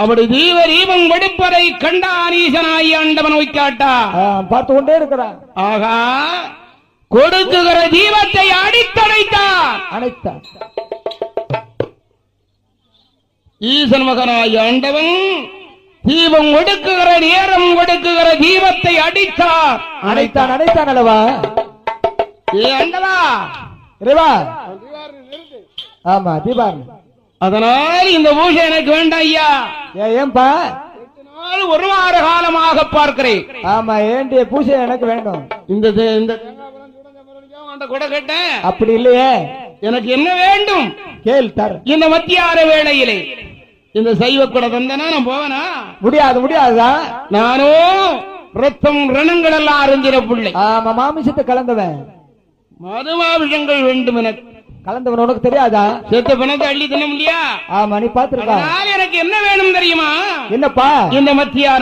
அப்படி தீபம் வெடிப்பதை கண்டான் ஈசனாய் ஆண்டவன் வைக்காட்டா பார்த்து கொண்டே இருக்கிறான். ஆகா, கொடுக்குகிற தீபத்தை அடித்தடைத்தான். ஈசன் மகனாய் ஆண்டவன் தீபம் ஒடுக்குகிற நேரம் ஒடுக்குகிற தீபத்தை அடைத்தான் அல்லவா? ஆண்டவா, ஆமா தீபாவளி. அதனால் இந்த பூஜை எனக்கு வேண்டாம் ஐயா. ஏன்பா? ஒரு வார காலமாக பார்க்கிறேன். ஆமா, ஏண்டிய பூஜை எனக்கு வேண்டும். இந்த கூட கேட்டேன். அப்படி இல்லையே, எனக்கு என்ன வேண்டும் கேள் தர். இந்த மத்தியான வேளையிலே இந்த சைவ கூட தந்தனா நான் போவனா? முடியாதா? நானும் ரத்தம் ரணங்கள் எல்லாம் அறிஞ்சிற பிள்ளை. ஆமா, மாமிசத்தை கலந்தவன். மதுமாபிஷங்கள் வேண்டும் எனக்கு. கலந்தவன் உனக்கு தெரியாதா? செத்த பணத்தை அள்ளி தின்ன முடியா? ஆமா, நீ பாத்துருக்கா. எனக்கு என்ன வேணும் தெரியுமா? என்னப்பா? இந்த மத்தியான